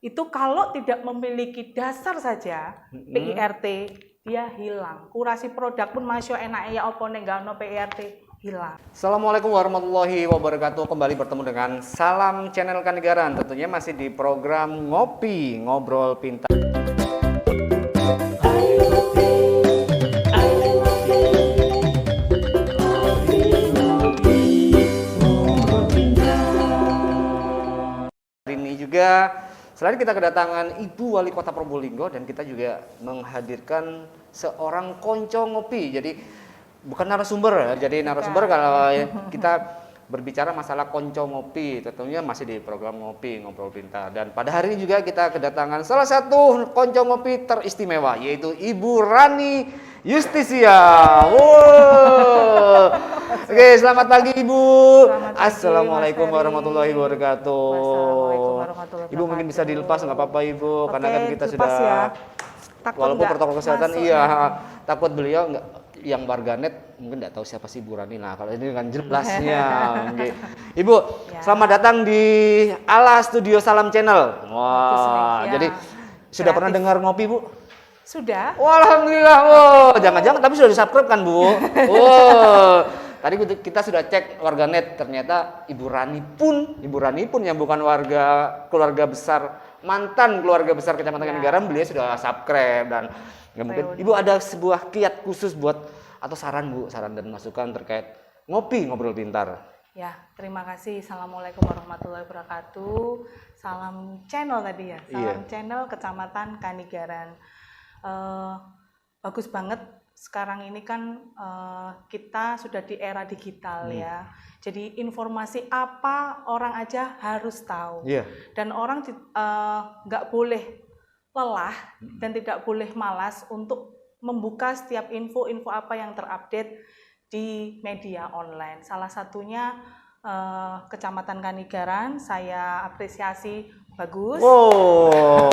itu kalau tidak memiliki dasar saja PIRT dia hilang. Kurasi produk pun masih enak ya opo nek gak ono PIRT hilang. Assalamualaikum warahmatullahi wabarakatuh. Kembali bertemu dengan Salam Channel Kanigaran. Tentunya masih di program Ngopi Ngobrol Pintar. Hari ini juga selain kita kedatangan Ibu Wali Kota Probolinggo dan kita juga menghadirkan seorang konco ngopi. Jadi bukan narasumber ya. Jadi narasumber kalau kita berbicara masalah konco ngopi, tentunya masih di program Ngopi Ngobrol Pintar. Dan pada hari ini juga kita kedatangan salah satu konco ngopi teristimewa, yaitu Ibu Rani Justisia. Wow. Oke, selamat pagi Ibu. Selamat pagi, Assalamualaikum Mas warahmatullahi wabarakatuh. Wassalamualaikum warahmatullahi Ibu mungkin bisa wabarakatuh. dilepas nggak apa-apa Ibu, karena Oke, kan kita dilepas sudah ya. Takut walaupun nggak protokol kesehatan masuk iya, ya. takut beliau nggak yang warganet mungkin nggak tahu siapa sih Ibu Rani. Nah, kalau ini dengan jelasnya. Oke. Ibu, Ya. selamat datang di Ala Studio Salam Channel. Wah, Ya. jadi sudah pernah Kreatif. dengar ngopi Bu? Sudah? Wah, alhamdulillah. Oh, jangan-jangan tapi sudah di-subscribe kan, Bu? Oh. Tadi kita sudah cek warganet, ternyata Ibu Rani pun yang bukan keluarga besar, mantan keluarga besar Kecamatan Kanigaran, beliau sudah subscribe. Dan ya mungkin Ibu ada sebuah kiat khusus buat atau saran Bu, saran dan masukan terkait Ngopi Ngobrol Pintar. Ya, terima kasih. Assalamualaikum warahmatullahi wabarakatuh. Salam channel tadi ya. Salam channel Kecamatan Kanigaran. Bagus banget. Sekarang ini kan kita sudah di era digital ya. Jadi informasi apa orang aja harus tahu. Iya. Dan orang nggak boleh lelah dan tidak boleh malas untuk membuka setiap info-info apa yang terupdate di media online. Salah satunya Kecamatan Kanigaran, saya apresiasi bagus. Wow.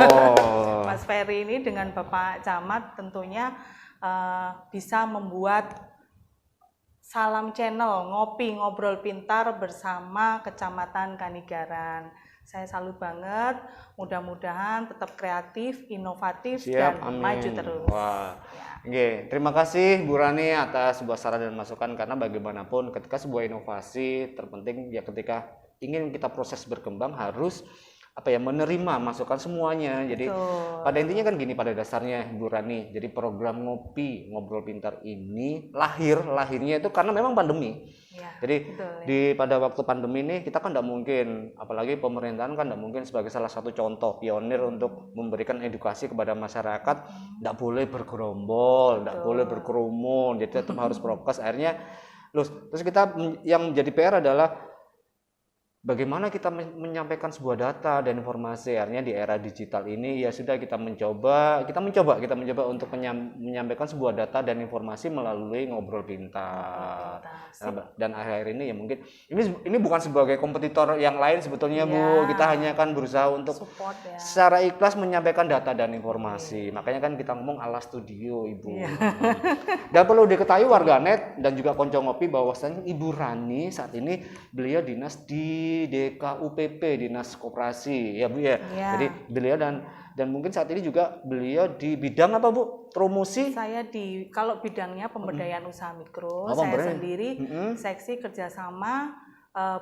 Mas Ferry ini dengan Bapak Camat tentunya bisa membuat Salam Channel Ngopi Ngobrol Pintar bersama Kecamatan Kanigaran. Saya salut banget, mudah-mudahan tetap kreatif, inovatif, dan amin. maju terus. Wah. Ya. Oke, terima kasih Bu Rani atas sebuah saran dan masukan, karena bagaimanapun ketika sebuah inovasi terpenting ya ketika ingin kita proses berkembang harus menerima masukan semuanya. Jadi pada intinya kan gini, pada dasarnya Bu Rani. Jadi program Ngopi Ngobrol Pintar ini lahirnya itu karena memang pandemi. Ya, jadi betul, pada waktu pandemi ini kita kan tidak mungkin, apalagi pemerintahan kan tidak mungkin sebagai salah satu contoh pionir untuk memberikan edukasi kepada masyarakat, tidak boleh bergerombol, tidak boleh berkerumun, jadi tetap harus prokes. Akhirnya terus kita yang menjadi PR adalah bagaimana kita menyampaikan sebuah data dan informasi. Akhirnya di era digital ini ya sudah kita mencoba untuk menyampaikan sebuah data dan informasi melalui Ngobrol Pintar. Dan akhir ini ya mungkin ini bukan sebagai kompetitor yang lain sebetulnya Bu. Kita hanya kan berusaha untuk support, ya. Secara ikhlas menyampaikan data dan informasi. Makanya kan kita ngomong ala studio Ibu. Dan perlu diketahui warganet dan juga konco ngopi bahwasanya Ibu Rani saat ini beliau dinas di DKUPP, Dinas Koperasi ya Bu ya. Jadi beliau dan mungkin saat ini juga beliau di bidang apa Bu? Promosi? Saya kalau bidangnya pemberdayaan usaha mikro, saya sendiri seksi kerjasama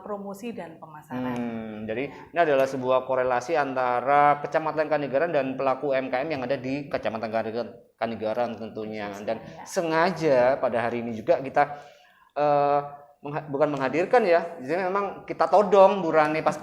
promosi dan pemasaran. Jadi ini adalah sebuah korelasi antara Kecamatan Kanigaran dan pelaku UMKM yang ada di Kecamatan Kanigaran tentunya. Dan sengaja pada hari ini juga kita bukan menghadirkan ya, jadi memang kita todong Bu Rani pas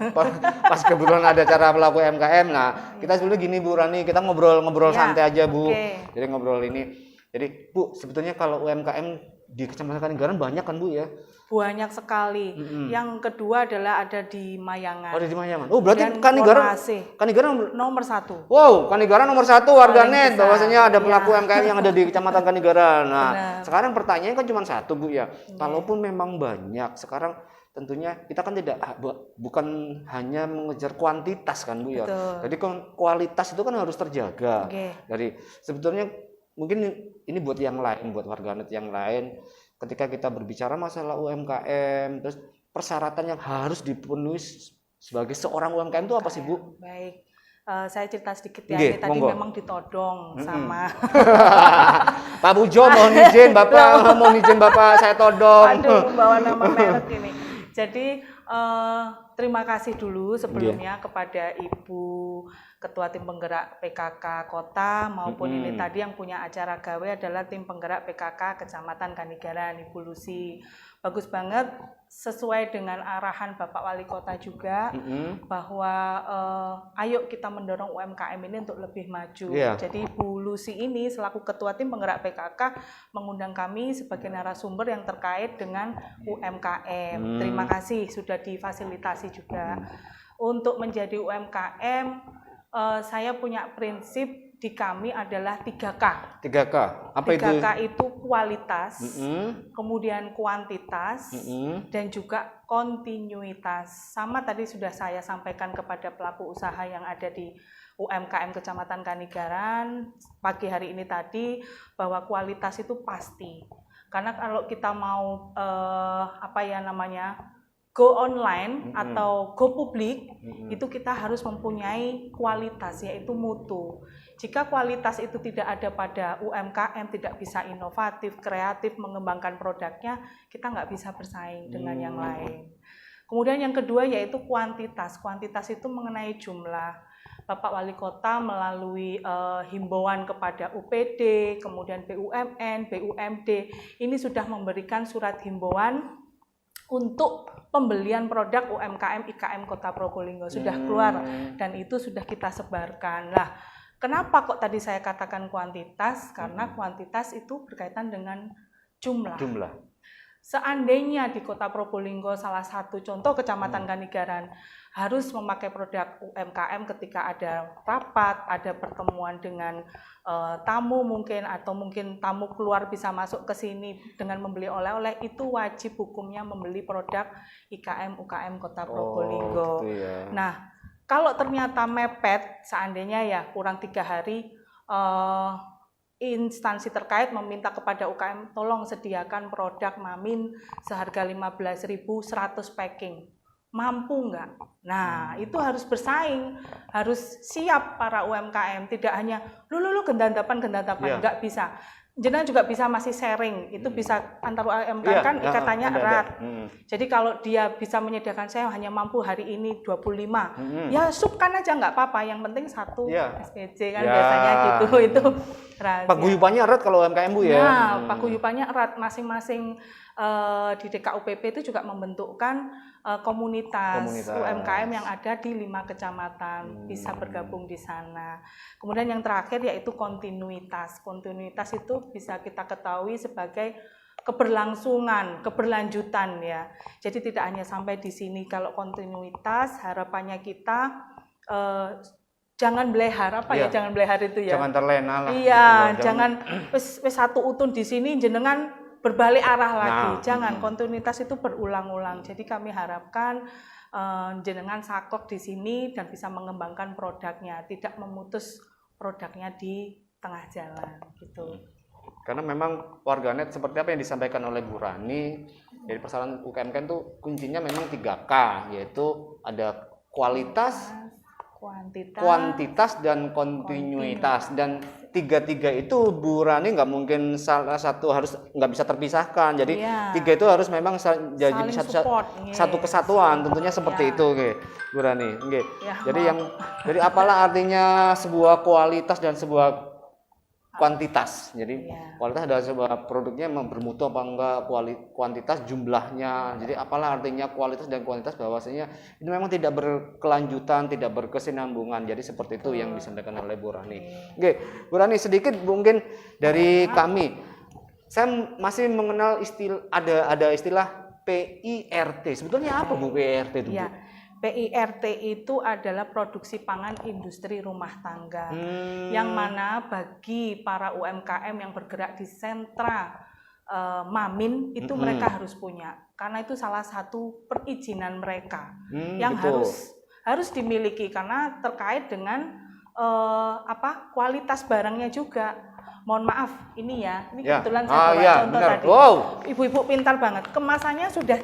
kebetulan ada acara pelaku UMKM. Nah, kita sebetulnya gini Bu Rani, kita ngobrol santai aja Bu. Jadi ngobrol ini. Jadi Bu, sebetulnya kalau UMKM di Kecamatan Kanigaran banyak kan Bu ya? Banyak sekali. Yang kedua adalah ada di Mayangan. Oh, ada di Mayangan. Oh, berarti Dan Kanigaran nomor 1. Wow, Kanigaran nomor 1 warganet. Bahwasanya ada pelaku UMKM yang ada di Kecamatan Kanigaran. Nah, sekarang pertanyaannya kan cuma satu Bu ya. Kalaupun memang banyak, sekarang tentunya kita kan bukan hanya mengejar kuantitas kan Bu ya. Jadi kualitas itu kan harus terjaga. Jadi sebetulnya mungkin ini buat yang lain, buat warganet yang lain, ketika kita berbicara masalah UMKM, terus persyaratan yang harus dipenuhi sebagai seorang UMKM itu apa sih Bu? Baik, Saya cerita sedikit ya, Nggih, ini tadi monggo. memang ditodong sama Pak Pujo mohon izin Bapak saya todong. aduh membawa nama merek ini. Jadi terima kasih dulu sebelumnya kepada Ibu Ketua Tim Penggerak PKK Kota maupun ini tadi yang punya acara gawe adalah Tim Penggerak PKK Kecamatan Kanigaran, Ibu Lucy. Bagus banget, sesuai dengan arahan Bapak Wali Kota juga bahwa ayo kita mendorong UMKM ini untuk lebih maju. Jadi Bu Lucy ini selaku Ketua Tim Penggerak PKK mengundang kami sebagai narasumber yang terkait dengan UMKM. Terima kasih sudah difasilitasi juga. Untuk menjadi UMKM, saya punya prinsip di kami adalah 3K. 3K. Apa 3K itu kualitas, kemudian kuantitas, dan juga kontinuitas. Sama tadi sudah saya sampaikan kepada pelaku usaha yang ada di UMKM Kecamatan Kanigaran pagi hari ini tadi bahwa kualitas itu pasti. Karena kalau kita mau go online atau go publik, itu kita harus mempunyai kualitas, yaitu mutu. Jika kualitas itu tidak ada pada UMKM, tidak bisa inovatif, kreatif, mengembangkan produknya, kita nggak bisa bersaing dengan yang lain. Kemudian yang kedua yaitu kuantitas. Kuantitas itu mengenai jumlah. Bapak Wali Kota melalui himbauan kepada UPD, kemudian BUMN, BUMD, ini sudah memberikan surat himbauan untuk pembelian produk UMKM IKM Kota Probolinggo sudah keluar dan itu sudah kita sebarkan. Lah, kenapa kok tadi saya katakan kuantitas? Karena kuantitas itu berkaitan dengan jumlah. Seandainya di Kota Probolinggo salah satu contoh Kecamatan Kanigaran harus memakai produk UMKM ketika ada rapat, ada pertemuan dengan tamu mungkin atau mungkin tamu keluar bisa masuk ke sini dengan membeli oleh-oleh, itu wajib hukumnya membeli produk IKM UKM Kota Probolinggo. Gitu ya. Nah, kalau ternyata mepet, seandainya ya kurang 3 hari, instansi terkait meminta kepada UKM tolong sediakan produk Mamin seharga 15.000 100 packing. Mampu nggak? Nah, itu harus bersaing, harus siap para UMKM, tidak hanya lu gendandapan, nggak bisa. Jenengan juga bisa masih sharing, itu bisa antar UMKM kan ikatannya erat. Jadi kalau dia bisa menyediakan, saya hanya mampu hari ini 25, ya subkan aja nggak apa-apa, yang penting satu SPJ kan biasanya gitu, itu rahasia. Paguyubannya erat kalau UMKM Bu ya? Nah, paguyubannya erat, masing-masing di DKUPP itu juga membentukkan komunitas UMKM yang ada di 5 kecamatan, bisa bergabung di sana. Kemudian yang terakhir yaitu kontinuitas. Kontinuitas itu bisa kita ketahui sebagai keberlangsungan, keberlanjutan ya. Jadi tidak hanya sampai di sini. Kalau kontinuitas, harapannya kita jangan belehar jangan belehar itu ya. Jangan terlena lah. Iya, jangan wis satu utun di sini jenengan berbalik arah lagi. Jangan, kontinuitas itu berulang-ulang. Jadi kami harapkan jenengan saklek di sini dan bisa mengembangkan produknya, tidak memutus produknya di tengah jalan gitu. Karena memang warganet seperti apa yang disampaikan oleh Bu Rani, dari persoalan UMKM itu kuncinya memang 3K, yaitu ada kualitas, kuantitas dan kontinuitas. Dan 3 itu Bu Rani nggak mungkin salah satu harus nggak bisa terpisahkan. Jadi 3 itu harus memang jadi satu kesatuan, tentunya seperti itu, Bu Rani. Jadi apalah artinya sebuah kualitas dan sebuah kuantitas. Jadi kualitas adalah sebuah produknya memang bermutu apa enggak, kuantitas jumlahnya. Jadi apalah artinya kualitas dan kuantitas, bahwasanya ini memang tidak berkelanjutan, tidak berkesinambungan. Jadi seperti itu yang disampaikan oleh Bu Rani. Bu Rani, sedikit mungkin dari kami. Saya masih mengenal ada istilah PIRT. Sebetulnya apa Bu PIRT itu, Bu? PIRT itu adalah produksi pangan industri rumah tangga, yang mana bagi para UMKM yang bergerak di sentra Mamin itu mereka harus punya, karena itu salah satu perizinan mereka yang harus dimiliki, karena terkait dengan kualitas barangnya juga. mohon maaf ini ya, ini Ya. kebetulan saya bawa Iya, contoh benar. tadi. Wow. Ibu-ibu pintar banget, kemasannya sudah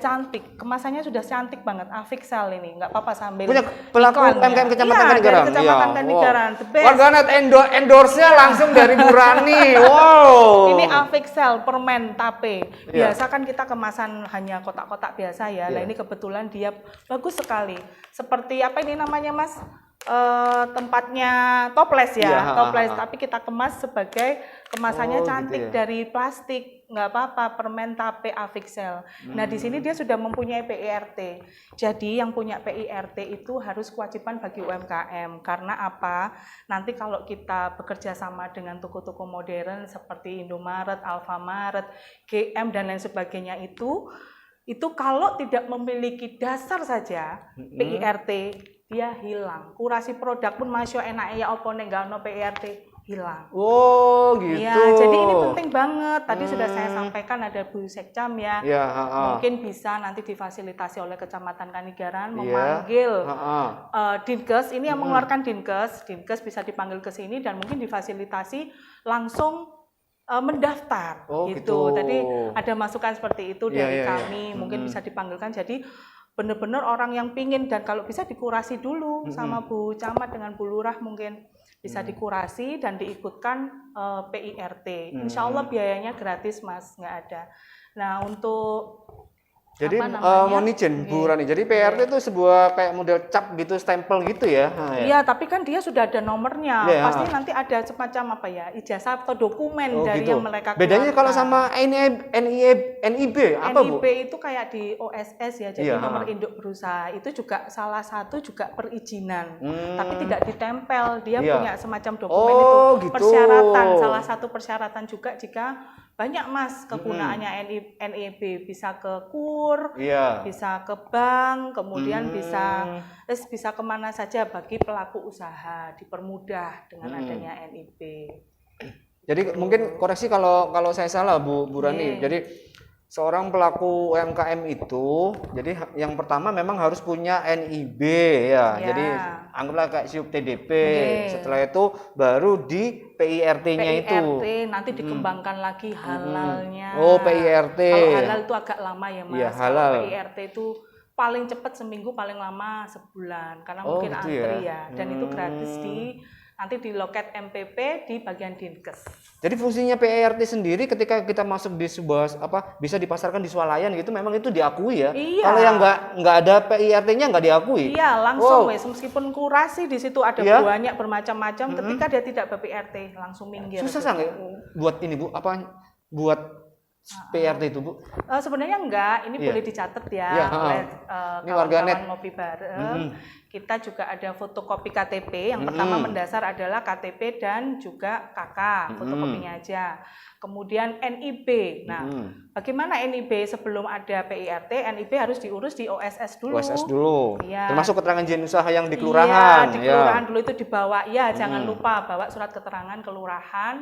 cantik banget. Avixel ini, nggak apa-apa sambil Punya pelaku iklan ya. UMKM Kecamatan Iya, Kanigaran. dari Kecamatan Iya. Kanigaran, the best. Warganet endorse-nya langsung dari Bu Rani. Wow. Ini Avixel permen tape. Iya. Biasa kan kita kemasan hanya kotak-kotak biasa ya. Nah Iya. ini kebetulan dia bagus sekali. Seperti apa ini namanya Mas? Tempatnya toples ya, Iya, toples. Tapi kita kemas sebagai kemasannya Oh, cantik gitu ya. dari plastik. Nggak apa-apa, permen tape Avixel. Nah di sini dia sudah mempunyai PIRT. Jadi yang punya PIRT itu harus kewajiban bagi UMKM. Karena apa? Nanti kalau kita bekerja sama dengan toko-toko modern seperti Indomaret, Alfamaret, GM dan lain sebagainya itu kalau tidak memiliki dasar saja PIRT dia hilang. Kurasi produk pun masih enak ya opo nek gak ono PIRT hilang. Oh, gitu. Iya, jadi ini penting banget. Tadi sudah saya sampaikan ada Bu Sekcam ya. Ya, Mungkin bisa nanti difasilitasi oleh Kecamatan Kanigaran Iya. memanggil Ha-ha. Dinkes. Ini yang mengeluarkan Dinkes. Dinkes bisa dipanggil ke sini dan mungkin difasilitasi langsung mendaftar Oh, gitu. gitu. Tadi ada masukan seperti itu Iya, dari iya, iya. kami, mungkin bisa dipanggilkan. Jadi benar-benar orang yang pingin dan kalau bisa dikurasi dulu sama Bu Camat dengan Bu Lurah mungkin bisa dikurasi dan diikutkan PIRT. Insya Allah biayanya gratis Mas, nggak ada. Nah untuk Jadi apa namanya? mohon izin Bu Rani. Jadi PRT itu sebuah kayak model cap gitu, stempel gitu ya. Nah, ya. Iya, tapi kan dia sudah ada nomornya. Iya. Pasti nanti ada semacam apa ya, ijazah atau dokumen Oh, dari gitu. yang mereka Bedanya kalau keluarkan. sama NIB apa Bu? NIB itu kayak di OSS ya, Iya, jadi nomor induk berusaha itu juga salah satu juga perizinan, tapi tidak ditempel. Dia Iya. punya semacam dokumen Oh, itu gitu. persyaratan. Salah satu persyaratan juga jika banyak Mas kegunaannya NIB bisa ke KUR, Iya. bisa ke bank, kemudian bisa kemana saja bagi pelaku usaha dipermudah dengan adanya NIB. Jadi mungkin koreksi kalau saya salah Bu Rani. Jadi seorang pelaku UMKM itu, jadi yang pertama memang harus punya NIB ya. Ya. Jadi anggaplah kayak siup TDP. Oke. Setelah itu baru di PIRT-nya itu. PIRT nanti dikembangkan lagi halalnya. Oh, PIRT. Kalau halal itu agak lama ya Mas. Iya, Kalau halal. PIRT itu paling cepat seminggu, paling lama sebulan karena Oh, mungkin gitu antri ya. ya. Dan itu gratis nanti di loket MPP di bagian Dinkes. Jadi fungsinya PIRT sendiri ketika kita masuk di sebuah bisa dipasarkan di swalayan gitu, memang itu diakui ya. Iya. Kalau yang nggak ada PIRT-nya nggak diakui. Iya, langsung Wow. wes meskipun kurasi di situ ada Iya. banyak bermacam-macam, ketika dia tidak ber-PIRT langsung minggir. Susah sangat buat ini Bu, buat PIRT itu Bu. Sebenarnya enggak, ini Iya. boleh dicatat ya Iya, oleh Ini warganet. kawan-kawan ngopi bareng. Kita juga ada fotokopi KTP. Yang pertama mendasar adalah KTP dan juga KK, fotokopinya aja. Kemudian NIB. Nah, bagaimana NIB sebelum ada PIRT? NIB harus diurus di OSS dulu. OSS dulu. Iya. Termasuk keterangan izin usaha yang di kelurahan. Iya, di kelurahan dulu itu dibawa. Ya, jangan lupa bawa surat keterangan kelurahan,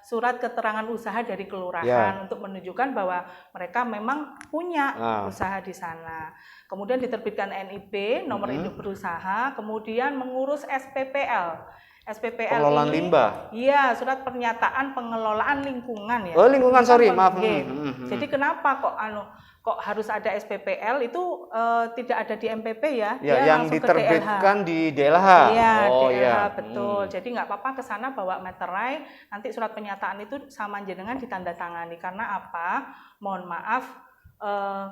surat keterangan usaha dari kelurahan untuk menunjukkan bahwa mereka memang punya usaha di sana. Kemudian diterbitkan NIB, nomor induk berusaha, kemudian mengurus SPPL. SPPL Pengelolaan ini, limbah. Iya, surat pernyataan pengelolaan lingkungan ya. Oh, lingkungan, Bukan sorry, maaf. Jadi kenapa kok harus ada SPPL itu tidak ada di MPP ya? Ya, Dia yang langsung ke diterbitkan DLH. di DLH. Iya, Oh, DLH, iya. betul. Jadi nggak apa-apa ke sana bawa meterai, nanti surat pernyataan itu sama jenengan ditandatangani. Karena apa? Mohon maaf,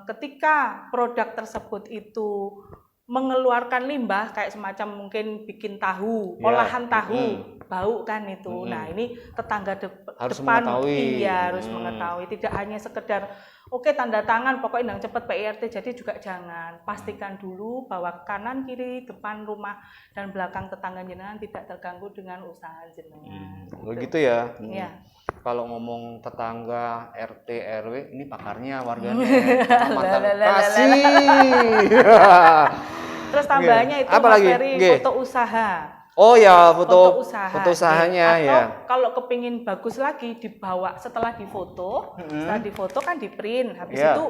ketika produk tersebut itu mengeluarkan limbah kayak semacam mungkin bikin tahu, Ya. olahan tahu, bau kan itu. Nah, ini tetangga Harus depan mengetahui. iya harus mengetahui, tidak hanya sekedar oke tanda tangan pokoknya yang cepat PIRT, jadi juga jangan. Pastikan dulu bahwa kanan, kiri, depan rumah dan belakang tetangga jenengan tidak terganggu dengan usaha jenengan. Begitu ya. Iya. Kalau ngomong tetangga RT RW, ini pakarnya warganya. Kecamatan Kasih. Terus tambahnya itu Apa lagi? materi foto usaha. Oh ya, foto usaha. foto usahanya Atau ya. kalau kepingin bagus lagi dibawa setelah difoto, setelah difoto kan di print, habis itu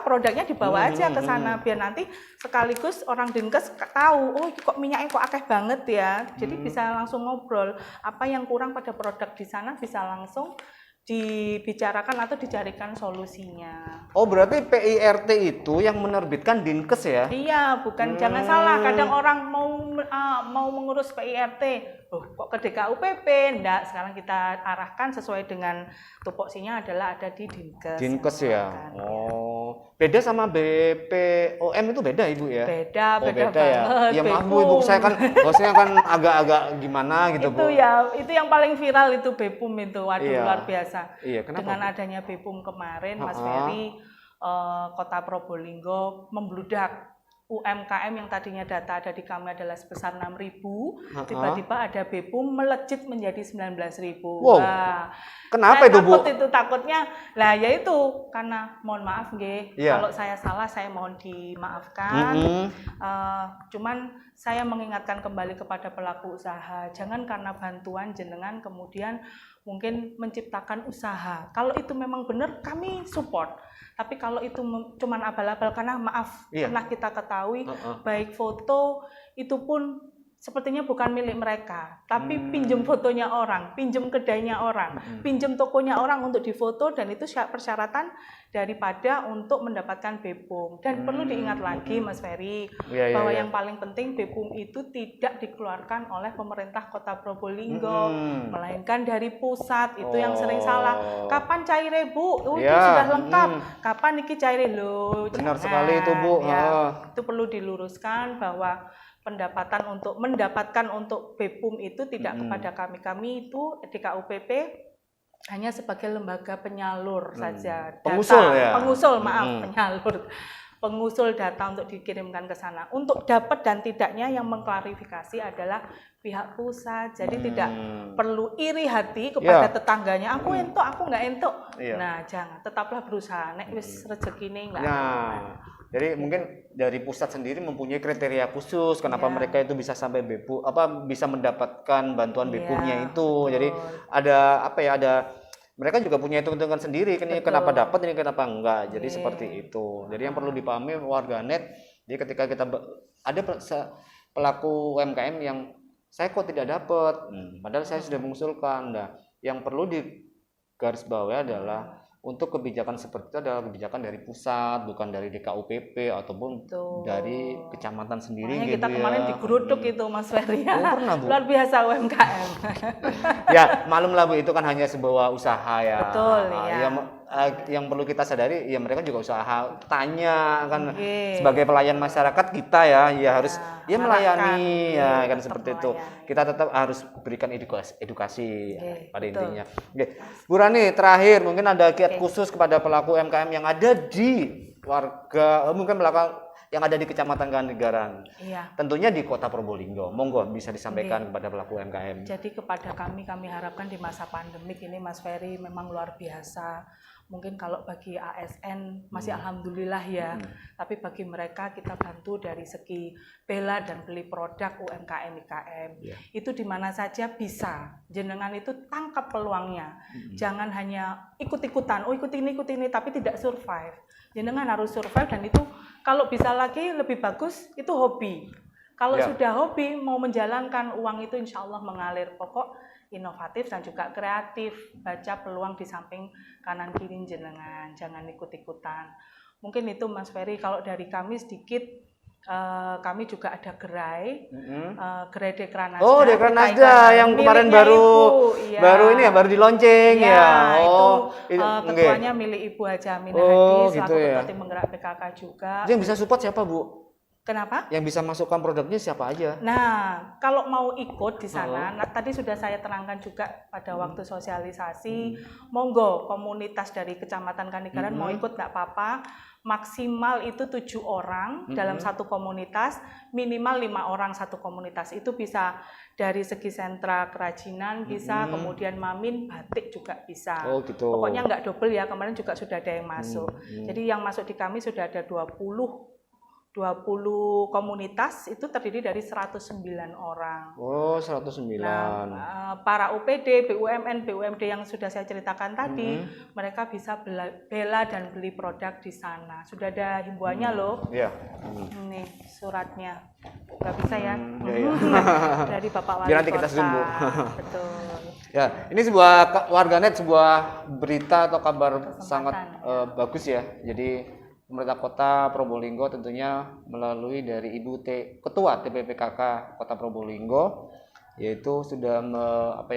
produknya dibawa aja ke sana biar nanti sekaligus orang Dinkes tahu, oh kok minyaknya kok akeh banget ya. Jadi bisa langsung ngobrol apa yang kurang pada produk di sana, bisa langsung dibicarakan atau dicarikan solusinya. Oh, berarti PIRT itu yang menerbitkan Dinkes ya? Iya, bukan, jangan salah. Kadang orang mau mengurus PIRT, kok ke DKUPP? Enggak, sekarang kita arahkan sesuai dengan tupoksinya adalah ada di Dinkes. Dinkes ya. Oh, beda sama BPOM itu beda Ibu ya? Beda beda banget. Ya maaf Bu, Ibu, saya kan bosnya kan agak-agak gimana gitu Bu. Itu ya, itu yang paling viral itu BPUM itu, waduh luar biasa. Iya, kenapa? Dengan adanya BPUM kemarin, Mas Ferry, Kota Probolinggo membludak. UMKM yang tadinya data ada di kami adalah sebesar 6.000, tiba-tiba ada BPUM melejit menjadi 19.000. Wow. Wah, kenapa itu Bu? Takutnya, lah ya itu karena mohon maaf nggih, kalau saya salah saya mohon dimaafkan. Cuman saya mengingatkan kembali kepada pelaku usaha, jangan karena bantuan jenengan kemudian mungkin menciptakan usaha. Kalau itu memang benar kami support. Tapi kalau itu cuman abal-abal karena maaf pernah kita ketahui baik foto itu pun sepertinya bukan milik mereka, tapi pinjam fotonya orang, pinjam kedainya orang, pinjam tokonya orang untuk difoto, dan itu persyaratan daripada untuk mendapatkan BPUM. Dan perlu diingat lagi Mas Ferry, bahwa yang paling penting BPUM itu tidak dikeluarkan oleh pemerintah Kota Probolinggo, melainkan dari pusat. Itu yang sering salah. Kapan caire Bu? Itu sudah lengkap. Kapan iki caire lo? Benar sekali itu Bu. Itu perlu diluruskan bahwa pendapatan untuk mendapatkan untuk BPUM itu tidak kepada kami itu DKUPP hanya sebagai lembaga penyalur saja, pengusul data untuk dikirimkan ke sana. Untuk dapat dan tidaknya yang mengklarifikasi adalah pihak pusat, jadi tidak perlu iri hati kepada tetangganya. Aku entuk, aku nggak entuk. Nah, jangan, tetaplah berusaha. Nek wis rezekine enggak. Jadi mungkin dari pusat sendiri mempunyai kriteria khusus kenapa mereka itu bisa sampai BPUM, bisa mendapatkan bantuan BPUM-nya itu. Jadi ada mereka juga punya hitung-hitungan sendiri, ini kenapa dapat, ini kenapa enggak. Jadi seperti itu. Jadi yang perlu dipahami warganet, jadi ketika kita ada pelaku UMKM yang saya kok tidak dapat, padahal saya sudah mengusulkan. Nah, yang perlu digarisbawahi adalah untuk kebijakan seperti itu adalah kebijakan dari pusat, bukan dari DKUPP ataupun dari kecamatan sendiri. Makanya kita kemarin digeruduk itu Mas Ferry. Pernah Bu. Luar biasa UMKM. Ya malum lah Bu, itu kan hanya sebuah usaha ya. Betul ya. Yang perlu kita sadari ya mereka juga usaha, tanya kan sebagai pelayan masyarakat kita ya harus melayani kan seperti itu. Kita tetap harus berikan edukasi pada intinya. Bu Rani, terakhir mungkin ada kiat khusus kepada pelaku UMKM yang ada di warga mungkin yang ada di Kecamatan Kanigaran. Tentunya di Kota Probolinggo. Monggo bisa disampaikan kepada pelaku UMKM. Jadi kepada kami harapkan di masa pandemik ini Mas Ferry memang luar biasa. Mungkin kalau bagi ASN masih alhamdulillah ya, tapi bagi mereka kita bantu dari segi bela dan beli produk UMKM IKM. Itu di mana saja bisa. Jenengan itu tangkap peluangnya. Jangan hanya ikut-ikutan, ikut ini, tapi tidak survive. Jenengan harus survive, dan itu kalau bisa lagi lebih bagus itu hobi. Kalau sudah hobi mau menjalankan uang itu insya Allah mengalir. Pokok inovatif dan juga kreatif, baca peluang di samping kanan kiri jenengan, jangan ikut-ikutan. Mungkin itu Mas Ferry. Kalau dari kami sedikit, kami juga ada gerai Dekranasda. Oh, Dekranasda yang kemarin baru ini ya, baru di launching ketuanya milik Ibu Haja Aminah Hadi, selaku Ketua Tim Penggerak PKK juga. Yang bisa support siapa Bu? Kenapa? Yang bisa masukkan produknya siapa aja? Nah, kalau mau ikut di sana, tadi sudah saya terangkan juga pada waktu sosialisasi, monggo komunitas dari Kecamatan Kanigaran mau ikut nggak apa-apa, maksimal itu 7 orang dalam satu komunitas, minimal 5 orang satu komunitas. Itu bisa dari segi sentra kerajinan bisa, kemudian mamin, batik juga bisa. Oh gitu. Pokoknya nggak double ya, kemarin juga sudah ada yang masuk. Jadi yang masuk di kami sudah ada 20 20 komunitas itu terdiri dari 109 orang. Oh, 109. Nah, para UPD, BUMN, BUMD yang sudah saya ceritakan tadi, mereka bisa bela dan beli produk di sana. Sudah ada himbauannya loh. Iya. Ini suratnya. Nggak bisa ya? Iya. Dari Bapak Wali Biar nanti kita Kota. zoom, Bu. Betul. Ya, ini sebuah warganet, sebuah berita atau kabar sangat bagus ya. Jadi pemerintah Kota Probolinggo tentunya melalui dari Ibu Ketua TPPKK Kota Probolinggo, yaitu sudah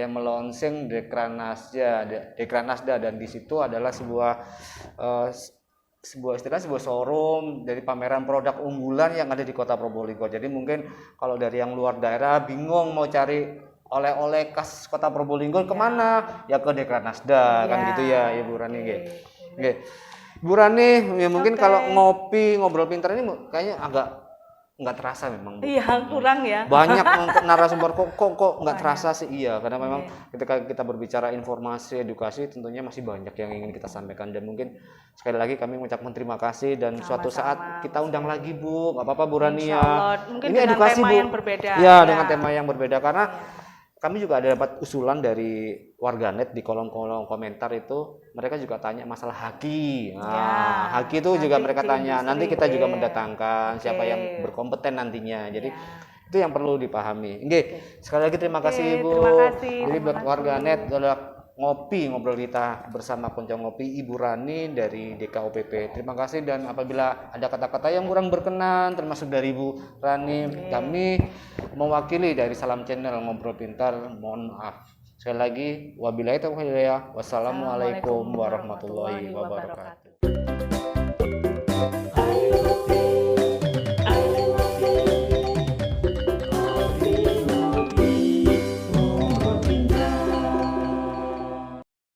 melonsing Dekranasda, dan di situ adalah sebuah showroom dari pameran produk unggulan yang ada di Kota Probolinggo. Jadi mungkin kalau dari yang luar daerah bingung mau cari oleh-oleh khas Kota Probolinggo kemana, ya ke Dekranasda, kan gitu ya Ibu Rani. Oke. Bu Rani, ya mungkin kalau ngobrol pintar ini kayaknya agak nggak terasa memang, Bu. Iya, kurang ya. Banyak narasumber kok nggak terasa sih, iya, karena memang ketika kita berbicara informasi, edukasi, tentunya masih banyak yang ingin kita sampaikan, dan mungkin sekali lagi kami mengucapkan terima kasih, dan suatu saat kita undang lagi, Bu, nggak apa-apa Bu Rani ya. Mungkin Ini dengan edukasi, tema Bu. yang berbeda. Ya, dengan tema yang berbeda, karena kami juga ada dapat usulan dari warganet di kolom-kolom komentar itu, mereka juga tanya masalah haki. Nah, haki itu juga mereka tanya. Nanti kita juga mendatangkan siapa yang berkompeten nantinya. Jadi itu yang perlu dipahami. Sekali lagi terima kasih, Bu. Terima kasih. Jadi buat warganet adalah ngobrol kita bersama Kunci Ngopi Ibu Rani dari DKOPP. Terima kasih, dan apabila ada kata-kata yang kurang berkenan termasuk dari Ibu Rani, kami mewakili dari Salam Channel Ngobrol Pintar mohon maaf. Sekali lagi wabillahi taufiq hidayah. Wassalamualaikum warahmatullahi wabarakatuh.